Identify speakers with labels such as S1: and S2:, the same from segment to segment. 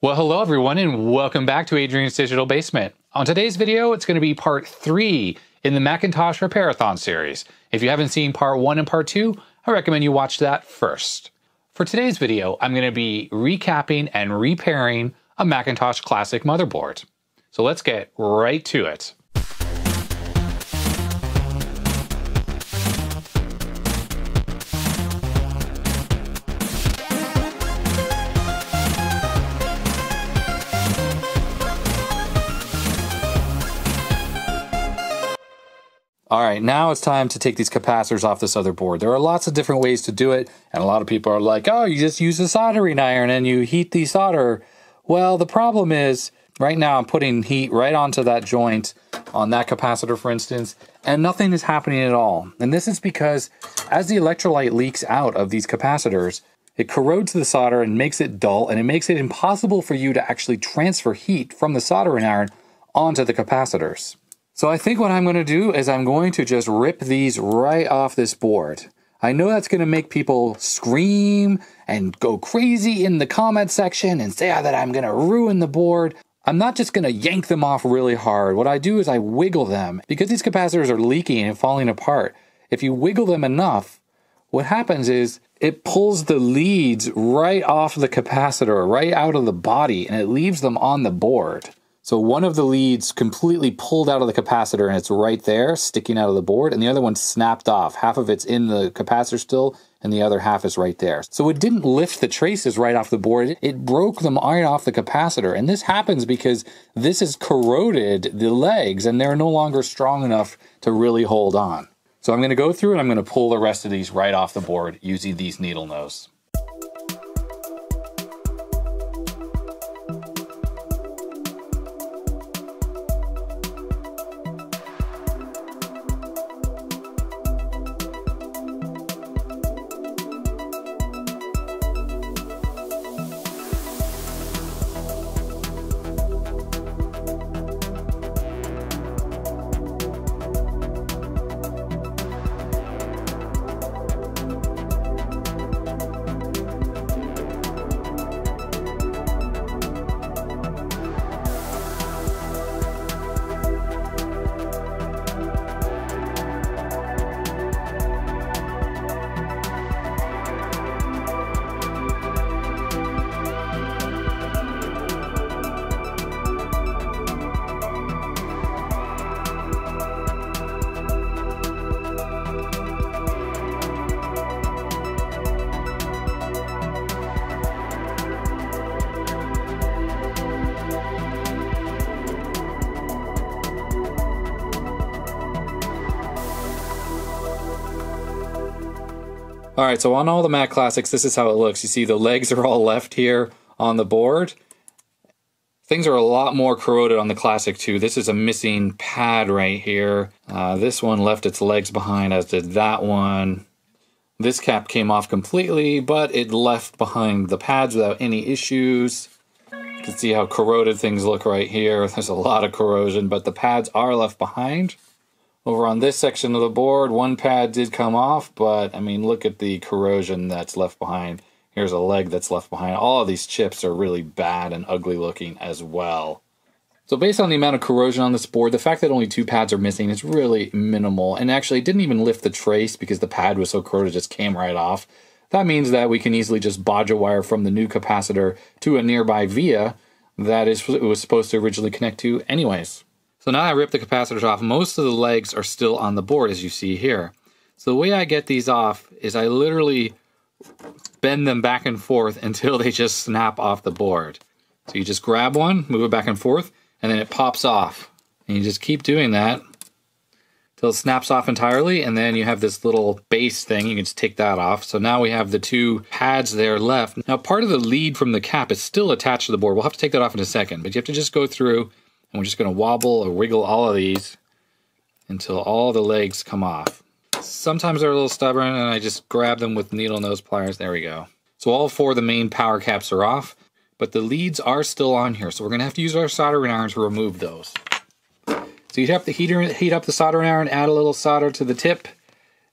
S1: Well, hello everyone and welcome back to Adrian's Digital Basement. On today's video, it's going to be part 3 in the Macintosh Repairathon series. If you haven't seen part 1 and part 2, I recommend you watch that first. For today's video, I'm going to be recapping and repairing a Macintosh Classic motherboard. So let's get right to it. Alright, now it's time to take these capacitors off this other board. There are lots of different ways to do it, and a lot of people are like, oh, you just use a soldering iron and you heat the solder. Well, the problem is, right now I'm putting heat right onto that joint on that capacitor, for instance, and nothing is happening at all. And this is because as the electrolyte leaks out of these capacitors, it corrodes the solder and makes it dull, and it makes it impossible for you to actually transfer heat from the soldering iron onto the capacitors. So I think what I'm going to do is I'm going to just rip these right off this board. I know that's going to make people scream and go crazy in the comment section and say that I'm going to ruin the board. I'm not just going to yank them off really hard. What I do is I wiggle them. Because these capacitors are leaking and falling apart, if you wiggle them enough, what happens is it pulls the leads right off the capacitor, right out of the body, and it leaves them on the board. So one of the leads completely pulled out of the capacitor and it's right there, sticking out of the board, and the other one snapped off. Half of it's in the capacitor still, and the other half is right there. So it didn't lift the traces right off the board, it broke them right off the capacitor. And this happens because this has corroded the legs and they're no longer strong enough to really hold on. So I'm gonna go through and I'm gonna pull the rest of these right off the board using these needle nose. Alright, so on all the Mac Classics, this is how it looks. You see the legs are all left here on the board. Things are a lot more corroded on the Classic too. This is a missing pad right here. This one left its legs behind, as did that one. This cap came off completely, but it left behind the pads without any issues. You can see how corroded things look right here. There's a lot of corrosion, but the pads are left behind. Over on this section of the board, one pad did come off, but I mean, look at the corrosion that's left behind. Here's a leg that's left behind. All of these chips are really bad and ugly looking as well. So based on the amount of corrosion on this board, the fact that only 2 pads are missing is really minimal. And actually, it didn't even lift the trace because the pad was so corroded, it just came right off. That means that we can easily just bodge a wire from the new capacitor to a nearby via that it was supposed to originally connect to anyways. So now I ripped the capacitors off. Most of the legs are still on the board, as you see here. So the way I get these off is I literally bend them back and forth until they just snap off the board. So you just grab one, move it back and forth, and then it pops off. And you just keep doing that until it snaps off entirely, and then you have this little base thing. You can just take that off. So now we have the 2 pads there left. Now part of the lead from the cap is still attached to the board. We'll have to take that off in a second, but you have to just go through. And we're just going to wobble or wiggle all of these until all the legs come off. Sometimes they're a little stubborn and I just grab them with needle nose pliers. There we go. So all 4 of the main power caps are off, but the leads are still on here. So we're going to have to use our soldering iron to remove those. So you have to heat up the soldering iron, add a little solder to the tip,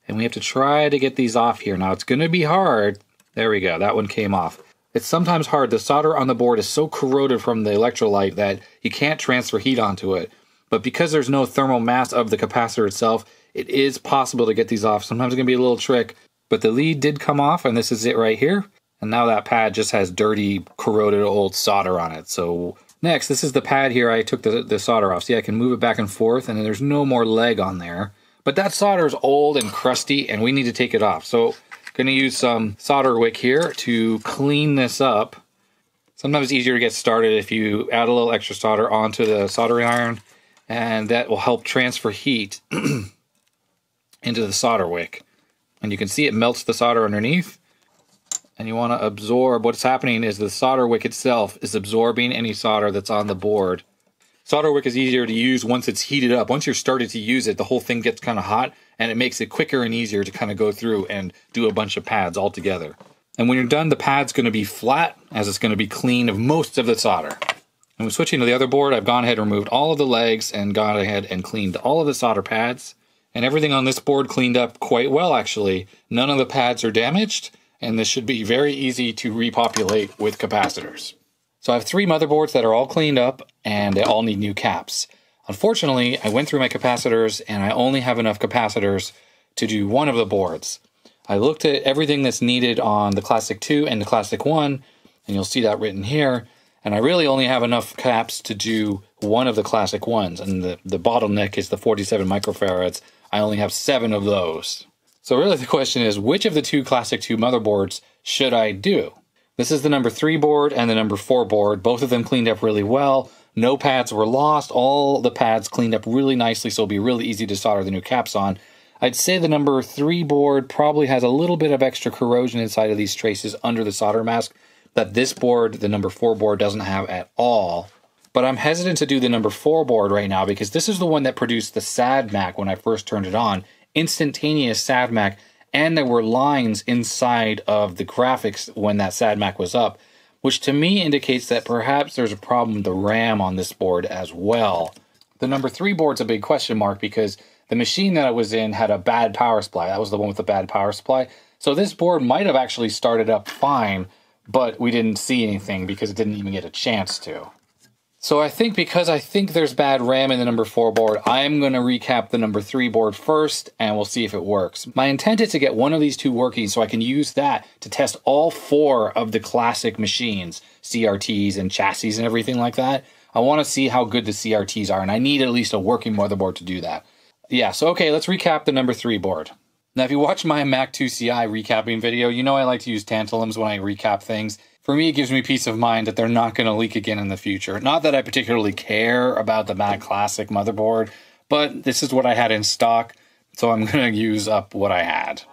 S1: and we have to try to get these off here. Now it's going to be hard. There we go. That one came off. It's sometimes hard. The solder on the board is so corroded from the electrolyte that you can't transfer heat onto it. But because there's no thermal mass of the capacitor itself, it is possible to get these off. Sometimes it's going to be a little trick, but the lead did come off, and this is it right here. And now that pad just has dirty, corroded old solder on it. So next, this is the pad here. I took the solder off. See, I can move it back and forth, and then there's no more leg on there. But that solder is old and crusty, and we need to take it off. So going to use some solder wick here to clean this up. Sometimes it's easier to get started if you add a little extra solder onto the soldering iron, and that will help transfer heat into the solder wick. And you can see it melts the solder underneath, and you want to absorb. What's happening is the solder wick itself is absorbing any solder that's on the board. Solder wick is easier to use once it's heated up. Once you're started to use it, the whole thing gets kind of hot, and it makes it quicker and easier to kind of go through and do a bunch of pads all together. And when you're done, the pad's going to be flat, as it's going to be clean of most of the solder. And when switching to the other board, I've gone ahead and removed all of the legs and gone ahead and cleaned all of the solder pads. And everything on this board cleaned up quite well, actually. None of the pads are damaged, and this should be very easy to repopulate with capacitors. So I have 3 motherboards that are all cleaned up, and they all need new caps. Unfortunately, I went through my capacitors, and I only have enough capacitors to do one of the boards. I looked at everything that's needed on the Classic 2 and the Classic 1, and you'll see that written here. And I really only have enough caps to do one of the Classic 1s, and the bottleneck is the 47 microfarads. I only have 7 of those. So really the question is, which of the 2 Classic 2 motherboards should I do? This is the number 3 board and the number 4 board. Both of them cleaned up really well. No pads were lost. All the pads cleaned up really nicely, so it'll be really easy to solder the new caps on. I'd say the number 3 board probably has a little bit of extra corrosion inside of these traces under the solder mask that this board, the number 4 board, doesn't have at all. But I'm hesitant to do the number 4 board right now because this is the one that produced the SADMAC when I first turned it on. Instantaneous SADMAC. And there were lines inside of the graphics when that SADMAC was up, which to me indicates that perhaps there's a problem with the RAM on this board as well. The number 3 board's a big question mark because the machine that it was in had a bad power supply. That was the one with the bad power supply. So this board might have actually started up fine, but we didn't see anything because it didn't even get a chance to. So I think because I think there's bad RAM in the number 4 board, I'm going to recap the number 3 board first, and we'll see if it works. My intent is to get one of these 2 working so I can use that to test all 4 of the classic machines, CRTs and chassis and everything like that. I want to see how good the CRTs are, and I need at least a working motherboard to do that. Yeah, so okay, let's recap the number 3 board. Now, if you watch my Mac 2 CI recapping video, you know I like to use tantalums when I recap things. For me, it gives me peace of mind that they're not going to leak again in the future. Not that I particularly care about the Mac Classic motherboard, but this is what I had in stock, so I'm going to use up what I had.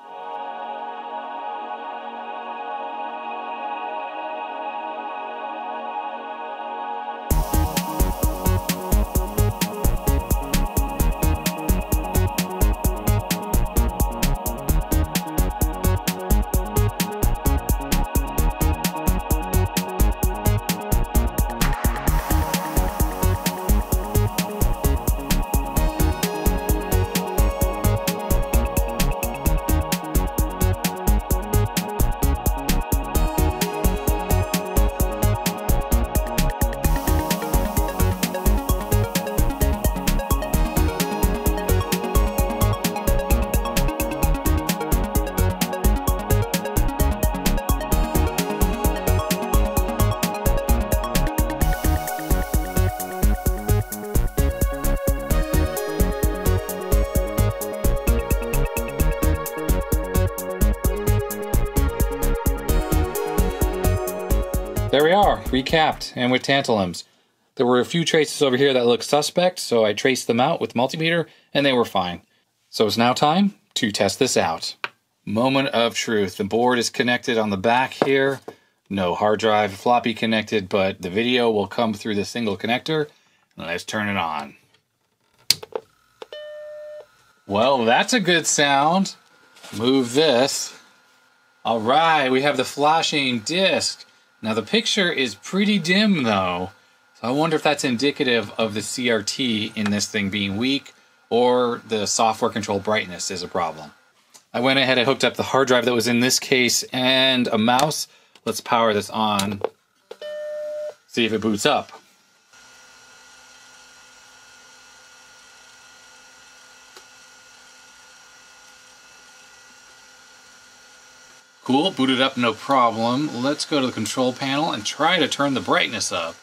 S1: There we are, recapped, and with tantalums. There were a few traces over here that looked suspect, so I traced them out with Multimeter, and they were fine. So it's now time to test this out. Moment of truth. The board is connected on the back here. No hard drive, floppy connected, but the video will come through the single connector. Let's turn it on. Well, that's a good sound. Move this. All right, we have the flashing disc. Now the picture is pretty dim though, so I wonder if that's indicative of the CRT in this thing being weak or the software controlled brightness is a problem. I went ahead and hooked up the hard drive that was in this case and a mouse Let's power this on. See if it boots up. Cool, booted up no problem. Let's go to the control panel and try to turn the brightness up.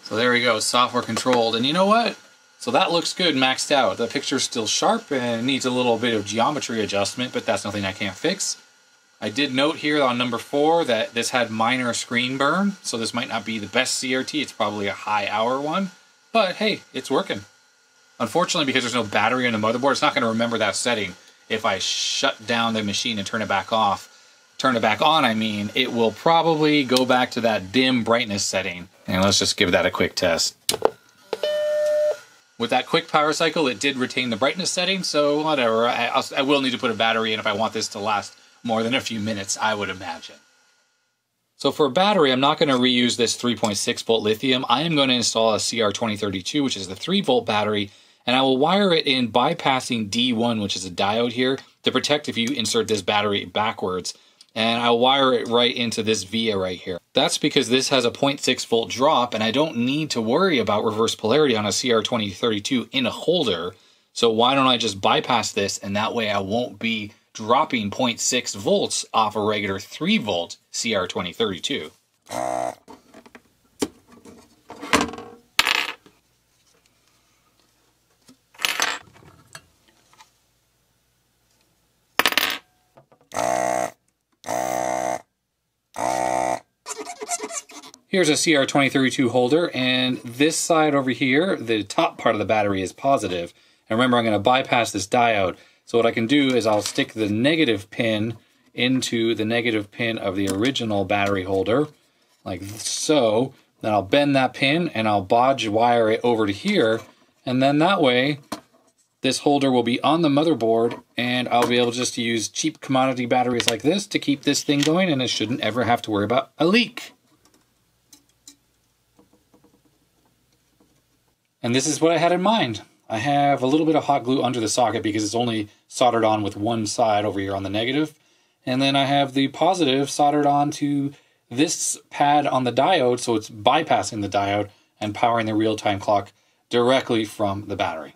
S1: So there we go, software controlled. And you know what? So that looks good maxed out. The picture's still sharp and needs a little bit of geometry adjustment, but that's nothing I can't fix. I did note here on number 4 that this had minor screen burn, so this might not be the best CRT. It's probably a high hour one, but hey, it's working. Unfortunately, because there's no battery in the motherboard, it's not going to remember that setting. If I shut down the machine and turn it back on, I mean, it will probably go back to that dim brightness setting. And let's just give that a quick test. With that quick power cycle, it did retain the brightness setting, so whatever. I will need to put a battery in if I want this to last more than a few minutes, I would imagine. So for a battery, I'm not going to reuse this 3.6 volt lithium. I am going to install a CR2032, which is the 3 volt battery, and I will wire it in bypassing D1, which is a diode here, to protect if you insert this battery backwards. And I'll wire it right into this Wiha right here. That's because this has a 0.6 volt drop, and I don't need to worry about reverse polarity on a CR2032 in a holder. So why don't I just bypass this, and that way I won't be dropping 0.6 volts off a regular 3 volt CR2032. Here's a CR2032 holder, and this side over here, the top part of the battery is positive. And remember, I'm going to bypass this diode. So what I can do is I'll stick the negative pin into the negative pin of the original battery holder, like so. Then I'll bend that pin and I'll bodge wire it over to here. And then that way, this holder will be on the motherboard, and I'll be able just to use cheap commodity batteries like this to keep this thing going, and it shouldn't ever have to worry about a leak. And this is what I had in mind. I have a little bit of hot glue under the socket because it's only soldered on with one side over here on the negative. And then I have the positive soldered onto this pad on the diode, so it's bypassing the diode and powering the real-time clock directly from the battery.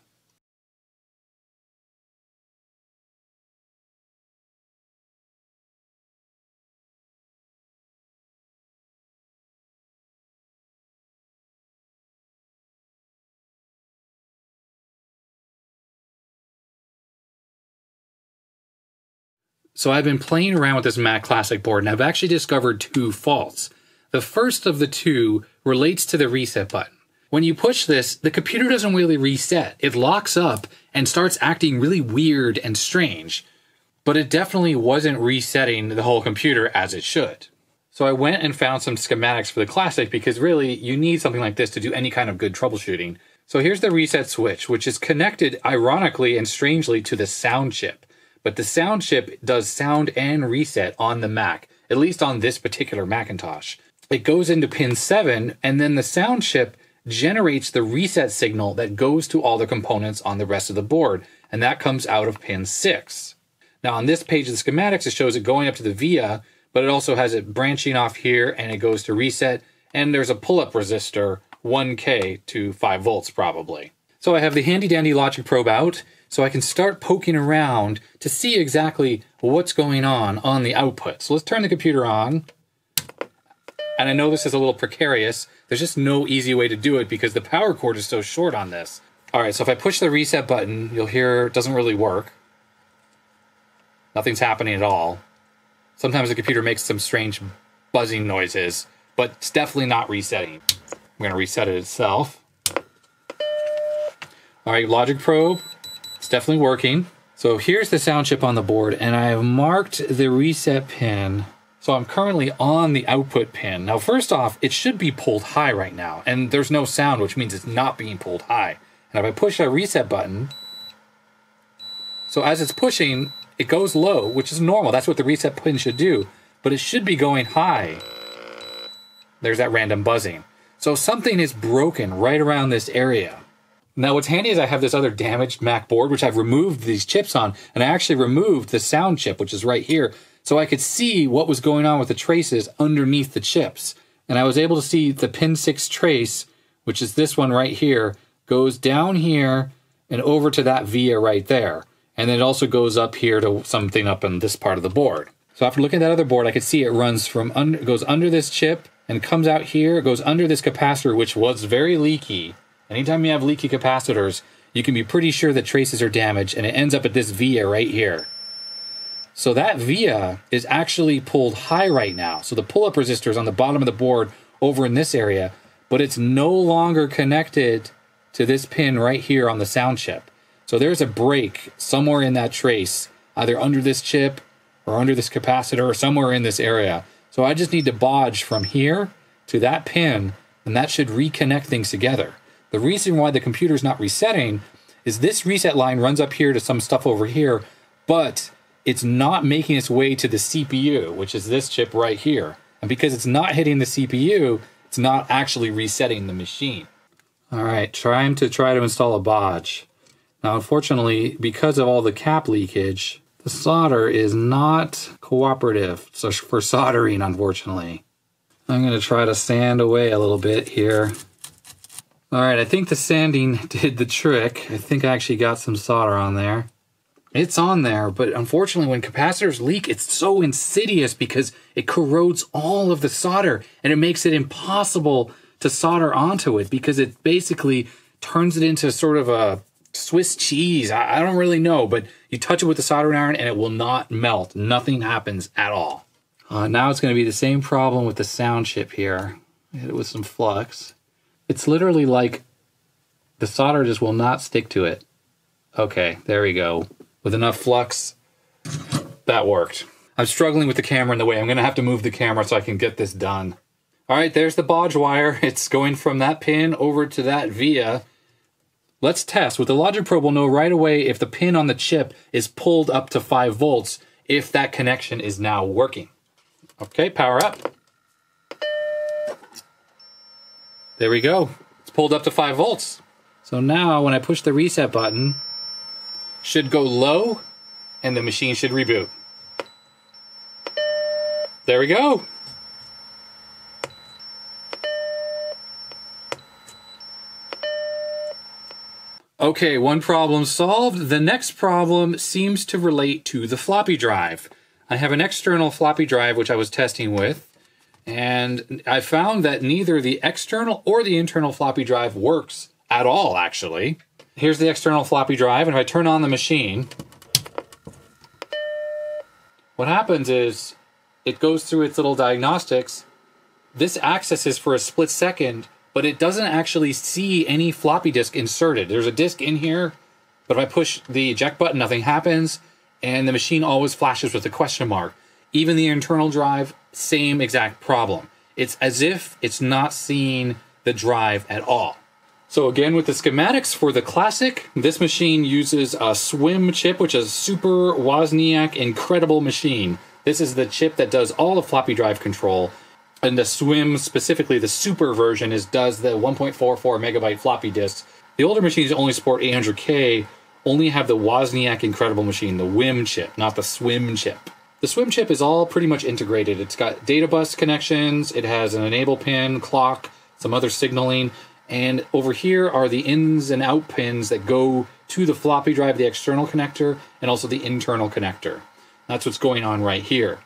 S1: So I've been playing around with this Mac Classic board, and I've actually discovered 2 faults. The first of the 2 relates to the reset button. When you push this, the computer doesn't really reset. It locks up and starts acting really weird and strange. But it definitely wasn't resetting the whole computer as it should. So I went and found some schematics for the Classic, because really, you need something like this to do any kind of good troubleshooting. So here's the reset switch, which is connected, ironically and strangely, to the sound chip. But the sound chip does sound and reset on the Mac, at least on this particular Macintosh. It goes into pin 7, and then the sound chip generates the reset signal that goes to all the components on the rest of the board, and that comes out of pin 6. Now on this page of the schematics, it shows it going up to the Wiha, but it also has it branching off here, and it goes to reset, and there's a pull-up resistor, 1K to 5 volts probably. So I have the handy-dandy logic probe out, so I can start poking around to see exactly what's going on the output. So let's turn the computer on. And I know this is a little precarious. There's just no easy way to do it because the power cord is so short on this. All right, so if I push the reset button, you'll hear it doesn't really work. Nothing's happening at all. Sometimes the computer makes some strange buzzing noises, but it's definitely not resetting. I'm gonna reset it itself. All right, logic probe. It's definitely working. So here's the sound chip on the board, and I have marked the reset pin. So I'm currently on the output pin. Now, first off, it should be pulled high right now, and there's no sound, which means it's not being pulled high. And if I push that reset button, so as it's pushing, it goes low, which is normal. That's what the reset pin should do, but it should be going high. There's that random buzzing. So something is broken right around this area. Now what's handy is I have this other damaged Mac board, which I've removed these chips on, and I actually removed the sound chip, which is right here. So I could see what was going on with the traces underneath the chips. And I was able to see the pin 6 trace, which is this one right here, goes down here and over to that via right there. And then it also goes up here to something up in this part of the board. So after looking at that other board, I could see it runs from goes under this chip and comes out here, goes under this capacitor, which was very leaky. Anytime you have leaky capacitors, you can be pretty sure that traces are damaged, and it ends up at this via right here. So that via is actually pulled high right now. So the pull-up resistor is on the bottom of the board over in this area, but it's no longer connected to this pin right here on the sound chip. So there's a break somewhere in that trace, either under this chip or under this capacitor or somewhere in this area. So I just need to bodge from here to that pin, and that should reconnect things together. The reason why the computer's not resetting is this reset line runs up here to some stuff over here, but it's not making its way to the CPU, which is this chip right here. And because it's not hitting the CPU, it's not actually resetting the machine. All right, trying to install a bodge. Now, unfortunately, because of all the cap leakage, the solder is not cooperative for soldering, unfortunately. I'm going to try to sand away a little bit here. All right, I think the sanding did the trick. I think I actually got some solder on there. It's on there, but unfortunately when capacitors leak, it's so insidious because it corrodes all of the solder and it makes it impossible to solder onto it because it basically turns it into sort of a Swiss cheese. I don't really know, but you touch it with the soldering iron and it will not melt. Nothing happens at all. Now it's going to be the same problem with the sound chip here. Hit it with some flux. It's literally like the solder just will not stick to it. Okay, there we go. With enough flux, that worked. I'm struggling with the camera in the way. I'm going to have to move the camera so I can get this done. All right, there's the bodge wire. It's going from that pin over to that via. Let's test. With the logic probe, we'll know right away if the pin on the chip is pulled up to 5 volts, if that connection is now working. Okay, power up. There we go. It's pulled up to 5 volts. So now when I push the reset button, should go low and the machine should reboot. There we go. Okay, one problem solved. The next problem seems to relate to the floppy drive. I have an external floppy drive which I was testing with, and I found that neither the external or the internal floppy drive works at all, actually. Here's the external floppy drive, and if I turn on the machine, what happens is it goes through its little diagnostics. This accesses for a split second, but it doesn't actually see any floppy disk inserted. There's a disk in here, but if I push the eject button, nothing happens, and the machine always flashes with a question mark. Even the internal drive, same exact problem. It's as if it's not seeing the drive at all. So again, with the schematics for the Classic, this machine uses a SWIM chip, which is a Super Wozniak Incredible Machine. This is the chip that does all the floppy drive control. And the SWIM, specifically the Super version, does the 1.44 megabyte floppy disks. The older machines only support 800K, only have the Wozniak Incredible Machine, the WIM chip, not the SWIM chip. The SWIM chip is all pretty much integrated. It's got data bus connections, it has an enable pin, clock, some other signaling, and over here are the ins and out pins that go to the floppy drive, the external connector, and also the internal connector. That's what's going on right here.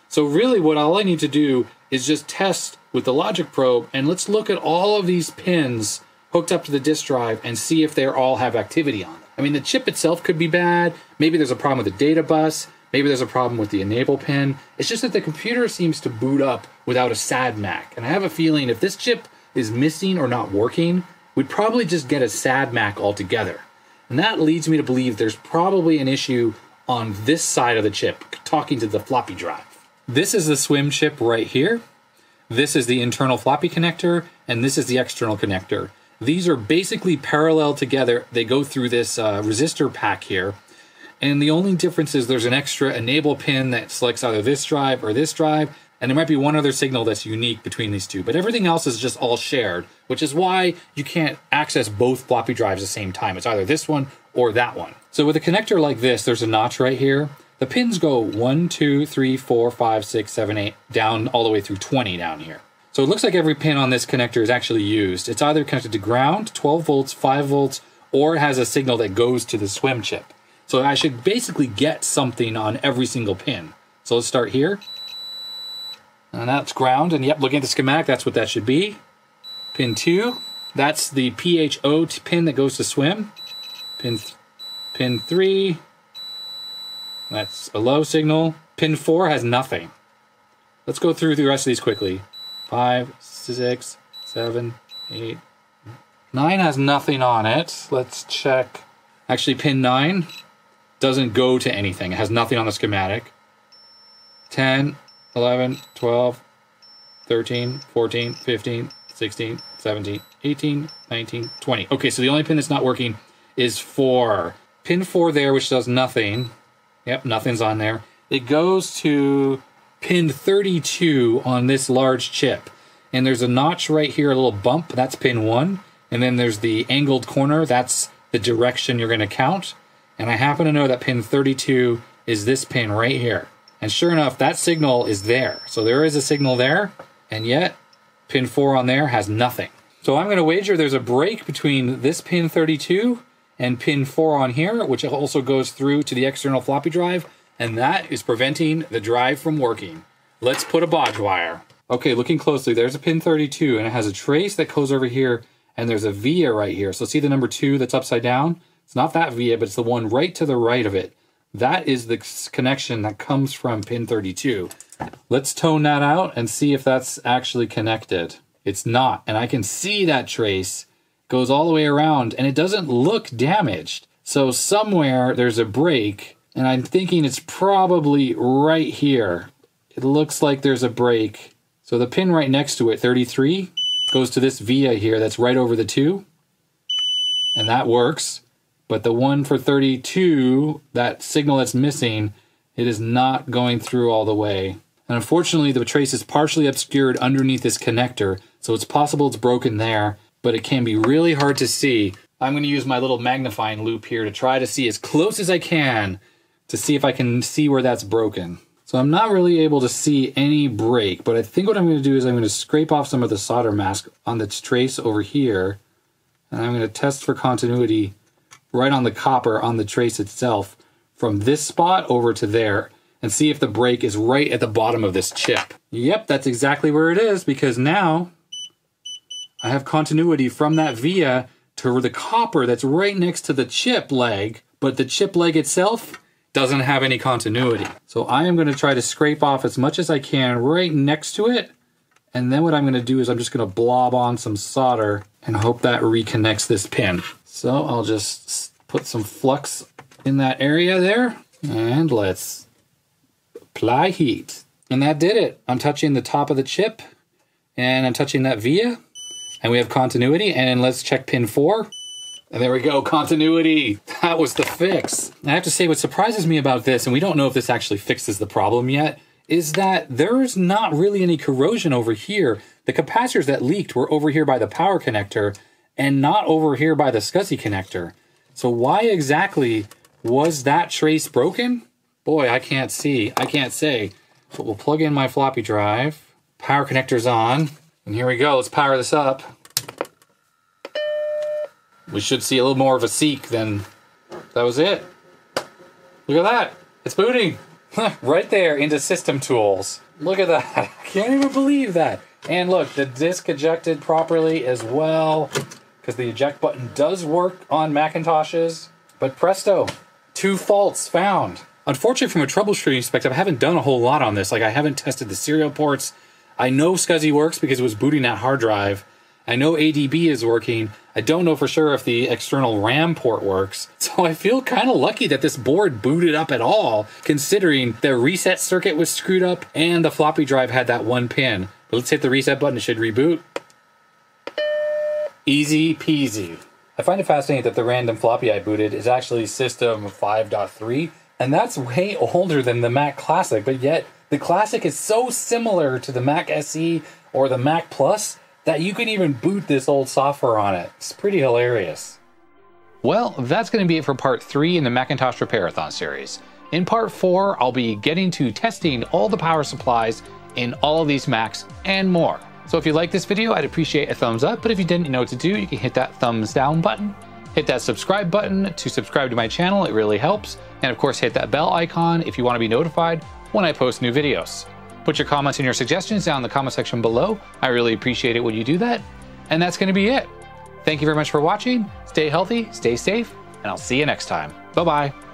S1: So really what all I need to do is just test with the logic probe, and let's look at all of these pins hooked up to the disk drive and see if they all have activity on them. I mean, the chip itself could be bad. Maybe there's a problem with the data bus. Maybe there's a problem with the enable pin. It's just that the computer seems to boot up without a SAD MAC. And I have a feeling if this chip is missing or not working, we'd probably just get a SAD MAC altogether. And that leads me to believe there's probably an issue on this side of the chip, talking to the floppy drive. This is the SWIM chip right here. This is the internal floppy connector, and this is the external connector. These are basically parallel together. They go through this resistor pack here. And the only difference is there's an extra enable pin that selects either this drive or this drive, and there might be one other signal that's unique between these two, but everything else is just all shared, which is why you can't access both floppy drives at the same time. It's either this one or that one. So with a connector like this, there's a notch right here. The pins go 1, 2, 3, 4, 5, 6, 7, 8, down all the way through 20 down here. So it looks like every pin on this connector is actually used. It's either connected to ground, 12 volts, 5 volts, or it has a signal that goes to the swim chip. So I should basically get something on every single pin. So let's start here. And that's ground, and yep, looking at the schematic, that's what that should be. Pin 2, that's the PHO pin that goes to swim. Pin 3, that's a low signal. Pin 4 has nothing. Let's go through the rest of these quickly. 5, 6, 7, 8, 9 has nothing on it. Let's check. Actually, pin 9 doesn't go to anything. It has nothing on the schematic. 10, 11, 12, 13, 14, 15, 16, 17, 18, 19, 20. Okay, so the only pin that's not working is 4. Pin 4 there, which does nothing. Yep, nothing's on there. It goes to pin 32 on this large chip. And there's a notch right here, a little bump. That's pin 1. And then there's the angled corner. That's the direction you're going to count. And I happen to know that pin 32 is this pin right here. And sure enough, that signal is there. So there is a signal there. And yet, pin 4 on there has nothing. So I'm going to wager there's a break between this pin 32 and pin 4 on here, which also goes through to the external floppy drive. And that is preventing the drive from working. Let's put a bodge wire. Okay, looking closely, there's a pin 32, and it has a trace that goes over here, and there's a via right here. So see the number 2 that's upside down? It's not that via, but it's the one right to the right of it. That is the connection that comes from pin 32. Let's tone that out and see if that's actually connected. It's not, and I can see that trace goes all the way around, and it doesn't look damaged. So somewhere there's a break, and I'm thinking it's probably right here. It looks like there's a break. So the pin right next to it, 33, goes to this via here that's right over the 2. And that works. But the one for 32, that signal that's missing, it is not going through all the way. And unfortunately, the trace is partially obscured underneath this connector. So it's possible it's broken there, but it can be really hard to see. I'm going to use my little magnifying loop here to try to see as close as I can to see if I can see where that's broken. So I'm not really able to see any break, but I think what I'm going to do is I'm going to scrape off some of the solder mask on the trace over here, and I'm going to test for continuity right on the copper on the trace itself from this spot over to there and see if the break is right at the bottom of this chip. Yep, that's exactly where it is, because now I have continuity from that via to the copper that's right next to the chip leg, but the chip leg itself doesn't have any continuity. So I am going to try to scrape off as much as I can right next to it. And then what I'm going to do is I'm just going to blob on some solder and hope that reconnects this pin. So I'll just put some flux in that area there. And let's apply heat. And that did it. I'm touching the top of the chip. And I'm touching that via. And we have continuity. And let's check pin 4. And there we go, continuity. That was the fix. I have to say, what surprises me about this, and we don't know if this actually fixes the problem yet, is that there's not really any corrosion over here. The capacitors that leaked were over here by the power connector and not over here by the SCSI connector. So why exactly was that trace broken? Boy, I can't see. I can't say. But we'll plug in my floppy drive. Power connector's on. And here we go. Let's power this up. We should see a little more of a seek than that was it. Look at that. It's booting. Right there into system tools. Look at that. I can't even believe that. And look, the disk ejected properly as well, because the eject button does work on Macintoshes. But presto, 2 faults found. Unfortunately, from a troubleshooting perspective, I haven't done a whole lot on this. Like, I haven't tested the serial ports. I know SCSI works because it was booting that hard drive. I know ADB is working. I don't know for sure if the external RAM port works. So I feel kind of lucky that this board booted up at all, considering the reset circuit was screwed up and the floppy drive had that 1 pin. But let's hit the reset button. It should reboot. Easy peasy. I find it fascinating that the random floppy I booted is actually system 5.3, and that's way older than the Mac Classic, but yet the Classic is so similar to the Mac SE or the Mac Plus that you can even boot this old software on it. It's pretty hilarious. Well, that's going to be it for part 3 in the Macintosh Repairathon series.
S2: In part 4, I'll be getting to testing all the power supplies in all of these Macs and more. So if you like this video, I'd appreciate a thumbs up, but if you didn't know what to do, you can hit that thumbs down button. Hit that subscribe button to subscribe to my channel, it really helps. And of course, hit that bell icon if you want to be notified when I post new videos. Put your comments and your suggestions down in the comment section below. I really appreciate it when you do that. And that's going to be it. Thank you very much for watching. Stay healthy, stay safe, and I'll see you next time. Bye-bye.